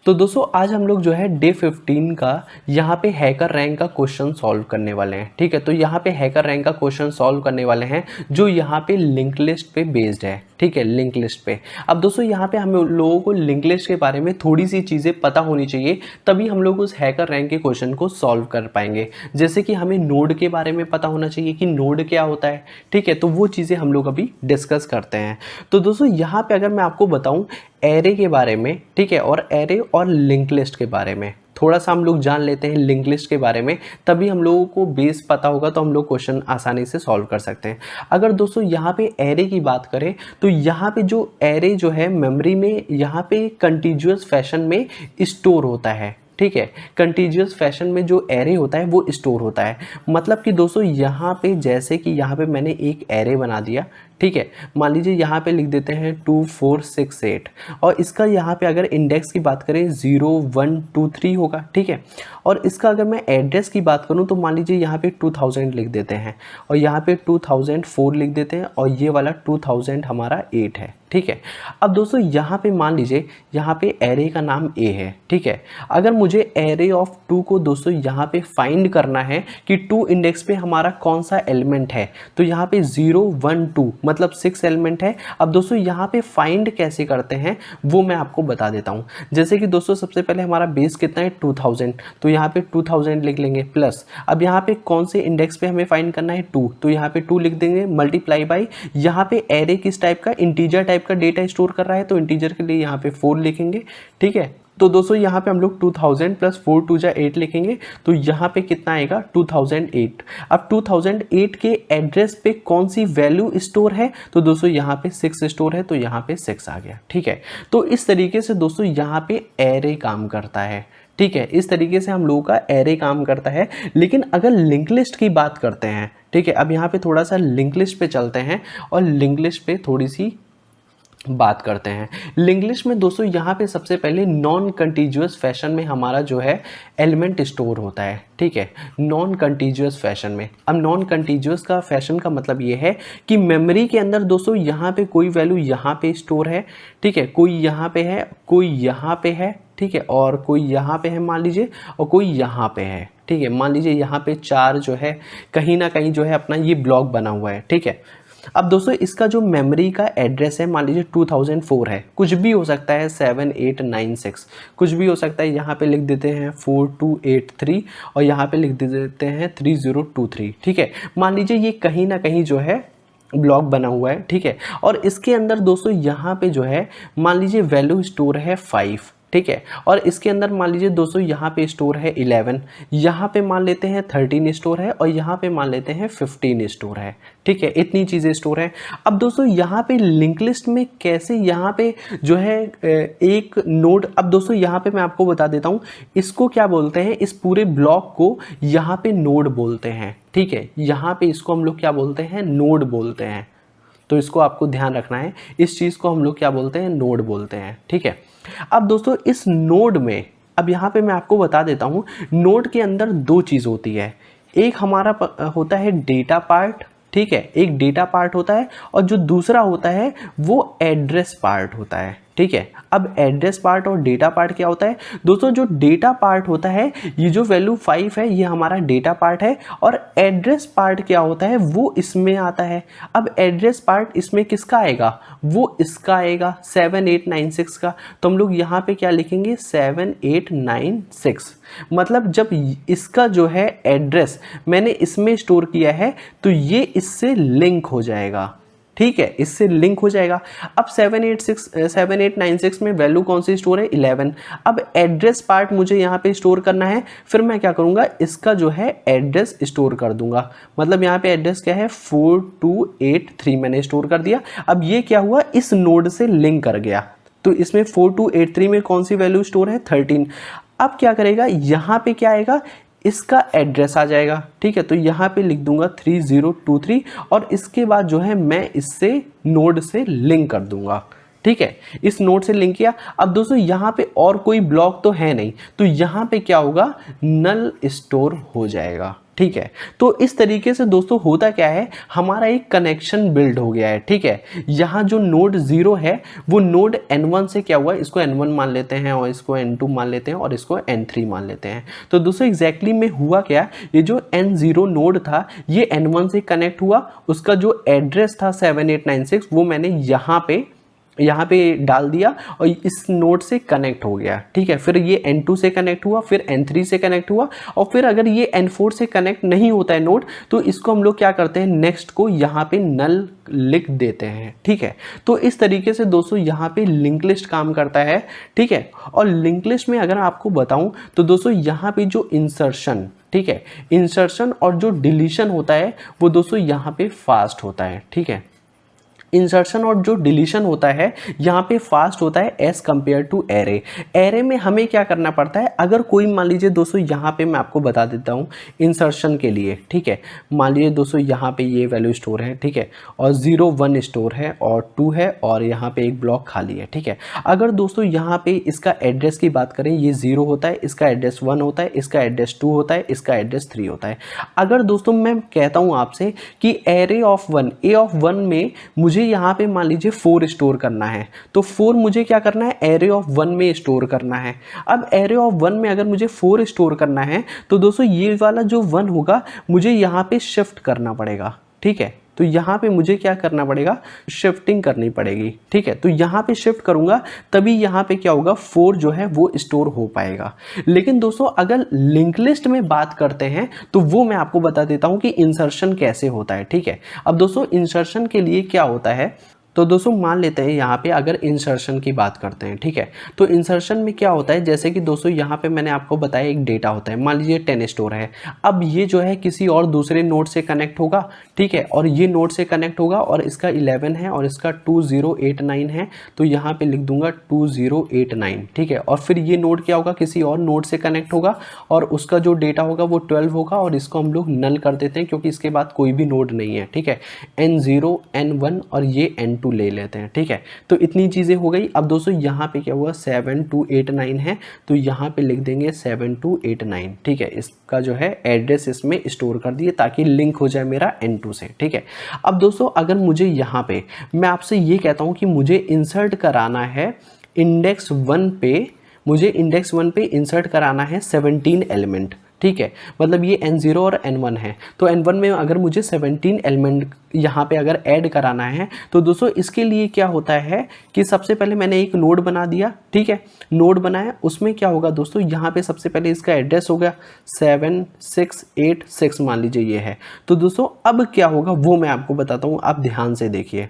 तो दोस्तों आज हम लोग जो है डे 15 का यहाँ पे हैकर रैंक का क्वेश्चन सॉल्व करने वाले हैं। ठीक है, तो यहाँ पे हैकर रैंक का क्वेश्चन सॉल्व करने वाले हैं जो यहाँ पे लिंक लिस्ट पे बेस्ड है। ठीक है, लिंक लिस्ट पे। अब दोस्तों यहाँ पे हम लोगों को लिंक लिस्ट के बारे में थोड़ी सी चीज़ें पता होनी चाहिए, तभी हम लोग उस हैकर रैंक के क्वेश्चन को सॉल्व कर पाएंगे। जैसे कि हमें नोड के बारे में पता होना चाहिए कि नोड क्या होता है। ठीक है, तो वो चीज़ें हम लोग अभी डिस्कस करते हैं। तो दोस्तों यहाँ पे अगर मैं आपको बताऊँ एरे के बारे में, ठीक है, और एरे और लिंक लिस्ट के बारे में थोड़ा सा हम लोग जान लेते हैं लिंक लिस्ट के बारे में, तभी हम लोगों को बेस पता होगा तो हम लोग क्वेश्चन आसानी से सॉल्व कर सकते हैं। अगर दोस्तों यहाँ पे एरे की बात करें तो यहाँ पे जो एरे जो है मेमोरी में यहाँ पे कंटीन्यूअस फैशन में स्टोर होता है। ठीक है, कंटीन्यूअस फैशन में जो एरे होता है वो स्टोर होता है। मतलब कि दोस्तों यहाँ पे जैसे कि यहाँ पे मैंने एक एरे बना दिया। ठीक है, मान लीजिए यहाँ पे लिख देते हैं 2 4 6 8 और इसका यहाँ पे अगर इंडेक्स की बात करें 0 1 2 3 होगा। ठीक है, और इसका अगर मैं एड्रेस की बात करूँ तो मान लीजिए यहाँ पे 2000 लिख देते हैं और यहाँ पे 2004 लिख देते हैं और ये वाला 2000 हमारा 8 है। ठीक है, अब दोस्तों यहाँ पे मान लीजिए यहाँ पे एरे का नाम ए है। ठीक है, अगर मुझे एरे ऑफ 2 को दोस्तों यहाँ पे फाइंड करना है कि 2 इंडेक्स पे हमारा कौन सा एलिमेंट है, तो यहाँ पे 0 1 2 मतलब 6 एलिमेंट है। अब दोस्तों यहाँ पे फाइंड कैसे करते हैं वो मैं आपको बता देता हूँ। जैसे कि दोस्तों सबसे पहले हमारा बेस कितना है 2000, तो यहाँ पे 2000 लिख लेंगे प्लस अब यहाँ पे कौन से इंडेक्स पे हमें फाइंड करना है 2, तो यहाँ पे 2 लिख देंगे मल्टीप्लाई बाई यहाँ पे एरे किस टाइप का इंटीजर टाइप का डेटा स्टोर कर रहा है तो इंटीजर के लिए यहाँ पे 4 लिखेंगे। ठीक है, तो दोस्तों यहाँ पे हम लोग 2000 प्लस 4 2 जा 8 लिखेंगे तो यहाँ पे कितना आएगा 2008। अब 2008 के एड्रेस पे कौन सी वैल्यू स्टोर है, तो दोस्तों यहाँ पे 6 स्टोर है तो यहाँ पे 6 आ गया। ठीक है, तो इस तरीके से दोस्तों यहाँ पे एरे काम करता है। ठीक है, इस तरीके से हम लोगों का एरे काम करता है। लेकिन अगर लिंक लिस्ट की बात करते हैं, ठीक है, अब यहाँ पे थोड़ा सा लिंक लिस्ट पे चलते हैं और लिंक लिस्ट पे थोड़ी सी बात करते हैं। लिंक लिस्ट में दोस्तों यहाँ पे सबसे पहले नॉन कंटीन्यूअस फैशन में हमारा जो है एलिमेंट स्टोर होता है। ठीक है, नॉन कंटीन्यूअस फैशन में। अब नॉन कंटीन्यूअस का फैशन का मतलब ये है कि मेमोरी के अंदर दोस्तों यहाँ पे कोई वैल्यू यहाँ पे स्टोर है। ठीक है, कोई यहाँ पे है, कोई यहाँ पे है। ठीक है, और कोई यहाँ पे है मान लीजिए और कोई यहाँ पे है। ठीक है, मान लीजिए यहाँ पे 4 जो है कहीं ना कहीं जो है अपना ये ब्लॉक बना हुआ है। ठीक है, अब दोस्तों इसका जो मेमोरी का एड्रेस है मान लीजिए 2004 है, कुछ भी हो सकता है 7 8 9 6 कुछ भी हो सकता है। यहाँ पे लिख देते हैं 4283 और यहाँ पे लिख देते हैं 3023। ठीक है, मान लीजिए ये कहीं ना कहीं जो है ब्लॉक बना हुआ है। ठीक है, और इसके अंदर दोस्तों यहाँ पे जो है मान लीजिए वैल्यू स्टोर है 5। ठीक है, और इसके अंदर मान लीजिए दोस्तों यहाँ पे स्टोर है 11, यहाँ पे मान लेते हैं 13 स्टोर है और यहाँ पे मान लेते हैं 15 स्टोर है। ठीक है, इतनी चीज़ें स्टोर है। अब दोस्तों यहाँ पे लिंक लिस्ट में कैसे यहाँ पे जो है एक नोड, अब दोस्तों यहाँ पे मैं आपको बता देता हूँ इसको क्या बोलते हैं, इस पूरे ब्लॉक को यहाँ पे नोड बोलते हैं। ठीक है, यहाँ पे इसको हम लोग क्या बोलते हैं, नोड बोलते हैं। तो इसको आपको ध्यान रखना है, इस चीज़ को हम लोग क्या बोलते हैं, नोड बोलते हैं। ठीक है, अब दोस्तों इस नोड में अब यहाँ पे मैं आपको बता देता हूँ नोड के अंदर 2 चीज़ होती है। एक हमारा होता है डेटा पार्ट। ठीक है, एक डेटा पार्ट होता है और जो दूसरा होता है वो एड्रेस पार्ट होता है। ठीक है, अब एड्रेस पार्ट और डेटा पार्ट क्या होता है दोस्तों, जो डेटा पार्ट होता है ये जो वैल्यू 5 है ये हमारा डेटा पार्ट है और एड्रेस पार्ट क्या होता है वो इसमें आता है। अब एड्रेस पार्ट इसमें किसका आएगा, वो इसका आएगा 7 8 9 6 का। तो हम लोग यहाँ पे क्या लिखेंगे 7 8 9 6, मतलब जब इसका जो है एड्रेस मैंने इसमें स्टोर किया है तो ये इससे लिंक हो जाएगा। ठीक है, इससे लिंक हो जाएगा। अब 7 8 9 6 में वैल्यू कौन सी स्टोर है 11। अब एड्रेस पार्ट मुझे यहाँ पे स्टोर करना है, फिर मैं क्या करूँगा इसका जो है एड्रेस स्टोर कर दूंगा। मतलब यहाँ पे एड्रेस क्या है 4283 मैंने स्टोर कर दिया। अब ये क्या हुआ, इस नोड से लिंक कर गया तो इसमें 4283 में कौन सी वैल्यू स्टोर है 13। अब क्या करेगा, यहाँ पे क्या आएगा, इसका एड्रेस आ जाएगा। ठीक है, तो यहाँ पे लिख दूंगा 3023 और इसके बाद जो है मैं इससे नोड से लिंक कर दूंगा। ठीक है, इस नोड से लिंक किया। अब दोस्तों यहाँ पे और कोई ब्लॉक तो है नहीं तो यहाँ पे क्या होगा, नल स्टोर हो जाएगा। ठीक है। तो इस तरीके से दोस्तों होता क्या है, हमारा एक कनेक्शन बिल्ड हो गया है। ठीक है, यहाँ जो नोड 0 है वो नोड n1 से क्या हुआ, इसको n1 मान लेते हैं और इसको n2 मान लेते हैं और इसको n3 मान लेते हैं। तो दोस्तों एग्जैक्टली में हुआ क्या, ये जो n0 नोड था ये n1 से कनेक्ट हुआ, उसका जो एड्रेस था 7896 वो मैंने यहाँ पे डाल दिया और इस नोड से कनेक्ट हो गया। ठीक है, फिर ये N2 से कनेक्ट हुआ, फिर N3 से कनेक्ट हुआ, और फिर अगर ये N4 से कनेक्ट नहीं होता है नोड, तो इसको हम लोग क्या करते हैं, नेक्स्ट को यहाँ पे नल लिख देते हैं। ठीक है, तो इस तरीके से दोस्तों यहाँ पे लिंक लिस्ट काम करता है। ठीक है, और लिंक लिस्ट में अगर आपको बताऊं तो दोस्तों यहाँ पे जो इंसर्शन, ठीक है, इंसर्शन और जो डिलीशन होता है वो दोस्तों यहाँ पे फास्ट होता है। ठीक है, इंसर्शन और जो डिलीशन होता है यहाँ पे फास्ट होता है as compared to array. Array में हमें क्या करना पड़ता है, अगर कोई मान लीजिए दोस्तों यहाँ पे मैं आपको बता देता हूँ इंसर्शन के लिए। ठीक है, मान लीजिए दोस्तों यहाँ पे ये वैल्यू स्टोर है, ठीक है, और 0 1 स्टोर है और 2 है और यहाँ पे एक ब्लॉक खाली है। ठीक है, अगर दोस्तों यहाँ पे इसका एड्रेस की बात करें, ये 0 होता है, इसका एड्रेस 1 होता है, इसका एड्रेस 2 होता है, इसका एड्रेस 3 होता है। अगर दोस्तों मैं कहता हूँ आपसे कि एरे ऑफ 1, ए ऑफ 1 में मुझे यहाँ पे मान लीजिए 4 स्टोर करना है, तो 4 मुझे क्या करना है, एरे ऑफ 1 में स्टोर करना है। अब एरे ऑफ 1 में अगर मुझे 4 स्टोर करना है तो दोस्तों ये वाला जो 1 होगा मुझे यहाँ पे शिफ्ट करना पड़ेगा। ठीक है, तो यहाँ पे मुझे क्या करना पड़ेगा, शिफ्टिंग करनी पड़ेगी। ठीक है, तो यहाँ पे शिफ्ट करूँगा तभी यहाँ पे क्या होगा, 4 जो है वो स्टोर हो पाएगा। लेकिन दोस्तों अगर लिंक लिस्ट में बात करते हैं तो वो मैं आपको बता देता हूँ कि इंसर्शन कैसे होता है। ठीक है, अब दोस्तों इंसर्शन के लिए क्या होता है, तो दोस्तों मान लेते हैं यहाँ पे अगर इंसर्शन की बात करते हैं। ठीक है, तो इंसर्शन में क्या होता है, जैसे कि दोस्तों यहाँ पे मैंने आपको बताया एक डेटा होता है, मान लीजिए 10 स्टोर है। अब ये जो है किसी और दूसरे नोड से कनेक्ट होगा। ठीक है, और ये नोड से कनेक्ट होगा और इसका 11 है और इसका 2089 है, तो यहाँ पे लिख दूंगा 2089। ठीक है, और फिर ये नोड क्या होगा, किसी और नोड से कनेक्ट होगा और उसका जो डेटा होगा वो 12 होगा और इसको हम लोग नल कर देते हैं क्योंकि इसके बाद कोई भी नोड नहीं है। ठीक है, N0 N1 और ये N2 ले लेते हैं। ठीक है, तो इतनी चीज़ें हो गई। अब दोस्तों यहाँ पे क्या हुआ, 7289 है, तो यहाँ पे लिख देंगे 7289। ठीक है, इसका जो है एड्रेस इसमें स्टोर कर दिए ताकि लिंक हो जाए मेरा N2 से। ठीक है, अब दोस्तों अगर मुझे यहाँ पे मैं आपसे ये कहता हूँ कि मुझे इंसर्ट कराना है इंडेक्स 1 पे, मुझे इंडेक्स 1 पे इंसर्ट कराना है 17 एलिमेंट। ठीक है, मतलब ये N0 और N1 है, तो N1 में अगर मुझे 17 एलिमेंट यहाँ पे अगर ऐड कराना है तो दोस्तों इसके लिए क्या होता है कि सबसे पहले मैंने एक नोड बना दिया। ठीक है, नोड बनाया, उसमें क्या होगा दोस्तों, यहाँ पे सबसे पहले इसका एड्रेस हो गया 7686 मान लीजिए ये है। तो दोस्तों अब क्या होगा वो मैं आपको बताता हूँ, आप ध्यान से देखिए।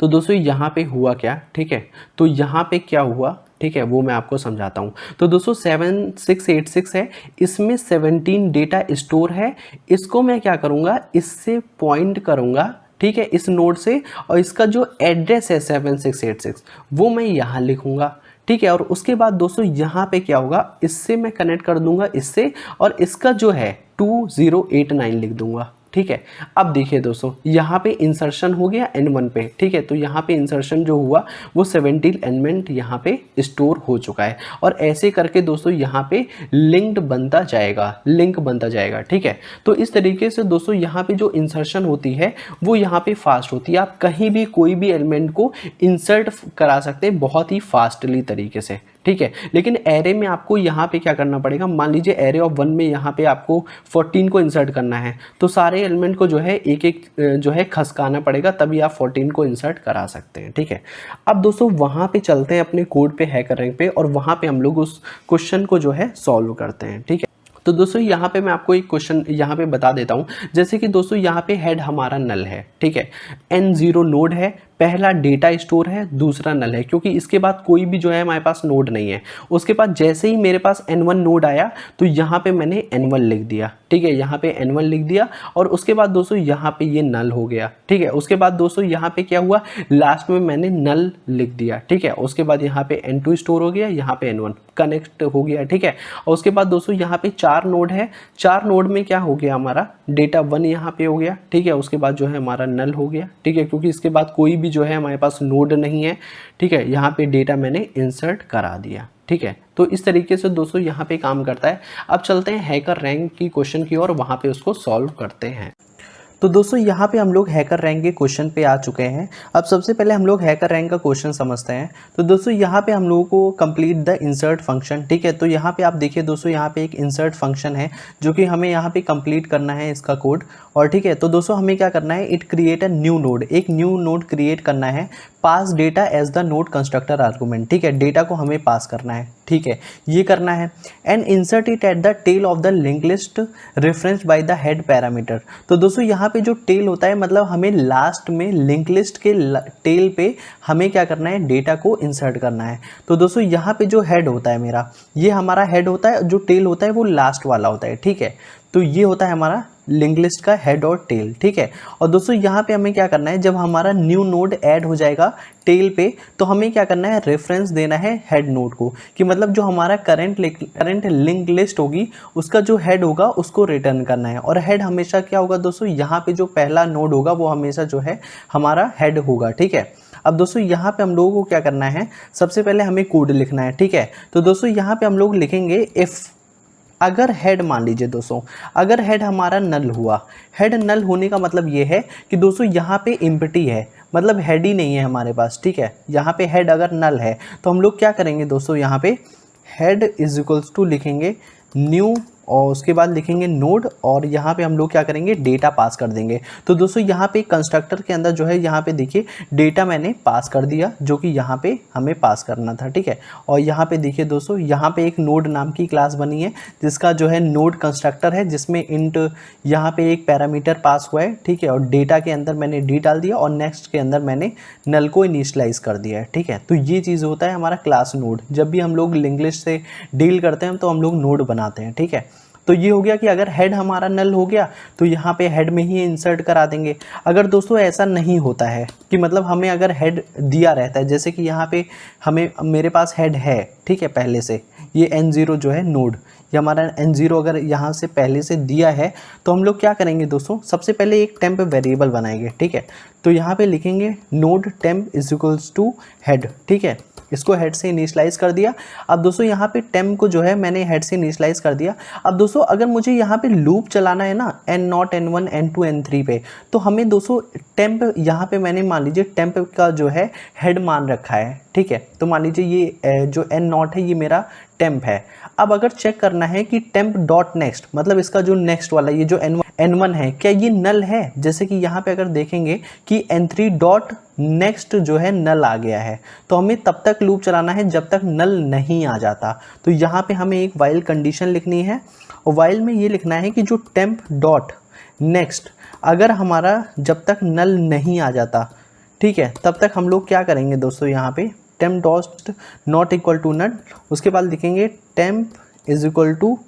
तो दोस्तों यहाँ पे हुआ क्या, ठीक है, तो यहाँ पे क्या हुआ, ठीक है, वो मैं आपको समझाता हूँ। तो दोस्तों 7686 है, इसमें 17 डेटा स्टोर है, इसको मैं क्या करूँगा, इससे पॉइंट करूँगा। ठीक है, इस नोड से, और इसका जो एड्रेस है 7686 वो मैं यहाँ लिखूँगा। ठीक है, और उसके बाद दोस्तों यहाँ पे क्या होगा, इससे मैं कनेक्ट कर दूंगा इससे, और इसका जो है 2089 लिख दूंगा। ठीक है, अब देखिए दोस्तों यहाँ पे इंसर्शन हो गया N1 पे। ठीक है, तो यहाँ पे इंसर्शन जो हुआ वो 17 एलिमेंट यहाँ पे स्टोर हो चुका है, और ऐसे करके दोस्तों यहाँ पे लिंक्ड बनता जाएगा, लिंक बनता जाएगा। ठीक है, तो इस तरीके से दोस्तों यहाँ पे जो इंसर्शन होती है वो यहाँ पे फास्ट होती है, आप कहीं भी कोई भी एलिमेंट को इंसर्ट करा सकते हैं बहुत ही फास्टली तरीके से। ठीक है, लेकिन एरे में आपको यहाँ पे क्या करना पड़ेगा, मान लीजिए एरे ऑफ 1 में यहाँ पे आपको 14 को इंसर्ट करना है, तो सारे एलिमेंट को जो है एक एक जो है खसकाना पड़ेगा, तभी आप 14 को इंसर्ट करा सकते हैं। ठीक है, अब दोस्तों वहाँ पे चलते हैं अपने कोड पे, हैकर रैंक पे, और वहाँ पे हम लोग उस क्वेश्चन को जो है सॉल्व करते हैं। ठीक है, तो दोस्तों यहाँ पे मैं आपको एक क्वेश्चन यहाँ पे बता देता हूँ। जैसे कि दोस्तों यहाँ पे हेड हमारा नल है। ठीक है, N0 नोड है, पहला डेटा स्टोर है, दूसरा नल है, क्योंकि इसके बाद कोई भी जो है हमारे पास नोड नहीं है। उसके बाद जैसे ही मेरे पास N1 नोड आया तो यहाँ पे मैंने N1 लिख दिया। ठीक है, यहाँ पे N1 लिख दिया, और उसके बाद दोस्तों यहाँ पे ये नल हो गया। ठीक है, उसके बाद दोस्तों यहाँ पे क्या हुआ, लास्ट में मैंने नल लिख दिया। ठीक है, उसके बाद यहाँ पे N2 स्टोर हो गया, यहाँ पे N1 कनेक्ट हो गया। ठीक है, और उसके बाद दोस्तों यहाँ पे 4 नोड है, 4 नोड में क्या हो गया, हमारा डेटा 1 यहाँ पे हो गया। ठीक है, उसके बाद जो है हमारा नल हो गया। ठीक है, क्योंकि इसके बाद कोई भी जो है हमारे पास नोड नहीं है। ठीक है, यहाँ पे डेटा मैंने इंसर्ट करा दिया। ठीक है, तो इस तरीके से दोस्तों यहाँ पे काम करता है। अब चलते हैं हैकर रैंक की क्वेश्चन की और वहाँ पे उसको सॉल्व करते हैं। तो दोस्तों यहाँ पे हम लोग हैकर रैंक के क्वेश्चन पे आ चुके हैं। अब सबसे पहले हम लोग हैकर रैंक का क्वेश्चन समझते हैं। तो दोस्तों यहाँ पे हम लोगों को कंप्लीट द इंसर्ट फंक्शन, ठीक है। तो यहाँ पे आप देखिए दोस्तों, यहाँ पे एक इंसर्ट फंक्शन है जो कि हमें यहाँ पे कंप्लीट करना है इसका कोड, और ठीक है। तो दोस्तों हमें क्या करना है, it create a new node, एक न्यू नोड क्रिएट करना है, pass data as the node constructor argument, ठीक है। डेटा को हमें पास करना है, ठीक है, ये करना है। And insert it at the tail of the link list reference by the head parameter. तो दोस्तों यहाँ पे जो टेल होता है, मतलब हमें लास्ट में लिंक लिस्ट के टेल पे हमें क्या करना है, डेटा को इंसर्ट करना है। तो दोस्तों यहाँ पे जो हेड होता है मेरा, ये हमारा हेड होता है, जो टेल होता है वो लास्ट वाला होता है, ठीक है। तो ये होता है हमारा लिंक लिस्ट का हेड और टेल, ठीक है। और दोस्तों यहाँ पे हमें क्या करना है, जब हमारा न्यू नोड ऐड हो जाएगा टेल पे, तो हमें क्या करना है, रेफरेंस देना है हेड नोड को, कि मतलब जो हमारा करंट लिंक लिस्ट होगी उसका जो हेड होगा उसको रिटर्न करना है। और हेड हमेशा क्या होगा दोस्तों, यहाँ पे जो पहला नोड होगा वो हमेशा जो है हमारा हेड होगा, ठीक है। अब दोस्तों यहाँ पे हम लोगों को क्या करना है, सबसे पहले हमें कोड लिखना है, ठीक है। तो दोस्तों यहाँ पे हम लोग लिखेंगे इफ़, अगर हेड, मान लीजिए दोस्तों, अगर हेड हमारा नल हुआ, हेड नल होने का मतलब ये है कि दोस्तों यहाँ पे एम्प्टी है, मतलब हेड ही नहीं है हमारे पास, ठीक है। यहाँ पे हेड अगर नल है तो हम लोग क्या करेंगे दोस्तों, यहाँ पे हेड इज इक्वल्स टू लिखेंगे न्यू, और उसके बाद लिखेंगे नोड, और यहाँ पे हम लोग क्या करेंगे, डेटा पास कर देंगे। तो दोस्तों यहाँ पे कंस्ट्रक्टर के अंदर जो है, यहाँ पे देखिए डेटा मैंने पास कर दिया जो कि यहाँ पे हमें पास करना था, ठीक है। और यहाँ पे देखिए दोस्तों, यहाँ पे एक नोड नाम की क्लास बनी है जिसका जो है नोड कंस्ट्रक्टर है, जिसमें इंट यहाँ पे एक पैरामीटर पास हुआ है, ठीक है। और डेटा के अंदर मैंने डी डाल दिया और नेक्स्ट के अंदर मैंने नल को इनिशियलाइज कर दिया है, ठीक है। तो ये चीज़ होता है हमारा क्लास नोड। जब भी हम लोग लिंक लिस्ट से डील करते हैं तो हम लोग नोड बनाते हैं, ठीक है। तो ये हो गया कि अगर हेड हमारा नल हो गया तो यहाँ पे हेड में ही इंसर्ट करा देंगे। अगर दोस्तों ऐसा नहीं होता है कि मतलब हमें अगर हेड दिया रहता है, जैसे कि यहाँ पे हमें, मेरे पास हेड है, ठीक है, पहले से ये N0 जो है नोड, ये हमारा N0 अगर यहाँ से पहले से दिया है, तो हम लोग क्या करेंगे दोस्तों, सबसे पहले एक टेम्प वेरिएबल बनाएंगे, ठीक है। तो यहाँ पे लिखेंगे node temp is equals to head, ठीक है। इसको हेड से इनिशियलाइज कर दिया। अब दोस्तों यहाँ पे टेम्प को जो है मैंने हेड से इनिशियलाइज कर दिया। अब दोस्तों अगर मुझे यहाँ पे लूप चलाना है ना N0 N1 N2 N3 पे, तो हमें दोस्तों टेम्प, यहाँ पे मैंने मान लीजिए टेम्प का जो है हेड मान रखा है, ठीक है। तो मान लीजिए ये जो N0 है ये मेरा टेम्प है। अब अगर चेक करना है कि टेम्प डॉट नेक्स्ट, मतलब इसका जो नेक्स्ट वाला ये जो N1 है, क्या ये नल है, जैसे कि यहाँ पे अगर देखेंगे कि N3 डॉट नेक्स्ट जो है नल आ गया है, तो हमें तब तक लूप चलाना है जब तक नल नहीं आ जाता। तो यहाँ पे हमें एक वाइल कंडीशन लिखनी है, और वाइल में ये लिखना है कि जो टेम्प डॉट नेक्स्ट अगर हमारा जब तक नल नहीं आ जाता, ठीक है, तब तक हम लोग क्या करेंगे दोस्तों, यहाँ पे temp dot not equal to null, उसके बाद लिखेंगे टेम्प इज इक्वल टू,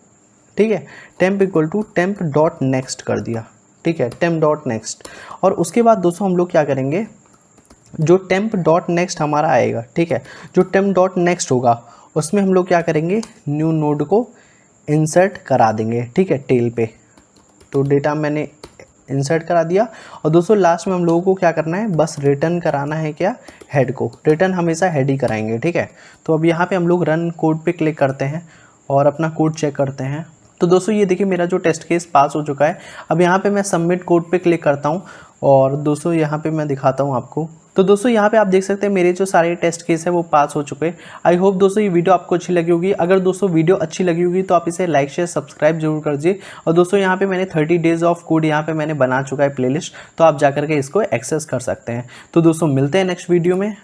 ठीक है, temp equal to temp dot next कर दिया, ठीक है, टेम्प डॉट नेक्स्ट। और उसके बाद दोस्तों हम लोग क्या करेंगे, जो टेम्प डॉट नेक्स्ट हमारा आएगा, ठीक है, जो टेम्प डॉट नेक्स्ट होगा उसमें हम लोग क्या करेंगे, न्यू नोड को इंसर्ट करा देंगे, ठीक है, टेल पे। तो डेटा मैंने इंसर्ट करा दिया। और दोस्तों लास्ट में हम लोगों को क्या करना है, बस रिटर्न कराना है, क्या, हेड को। रिटर्न हमेशा हेड ही कराएंगे, ठीक है। तो अब यहाँ पे हम लोग रन कोड पे क्लिक करते हैं और अपना कोड चेक करते हैं। तो दोस्तों ये देखिए मेरा जो टेस्ट केस पास हो चुका है। अब यहाँ पे मैं सबमिट कोड पे क्लिक करता हूँ और दोस्तों यहाँ पे मैं दिखाता हूँ आपको। तो दोस्तों यहाँ पे आप देख सकते हैं मेरे जो सारे टेस्ट केस है वो पास हो चुके हैं। आई होप दोस्तों ये वीडियो आपको अच्छी लगी होगी। अगर दोस्तों वीडियो अच्छी लगी होगी तो आप इसे लाइक शेयर सब्सक्राइब जरूर कर दीजिए। और दोस्तों यहाँ पे मैंने 30 डेज ऑफ कोड यहाँ पे मैंने बना चुका है प्लेलिस्ट, तो आप जाकर के इसको एक्सेस कर सकते हैं। तो दोस्तों मिलते हैं नेक्स्ट वीडियो में।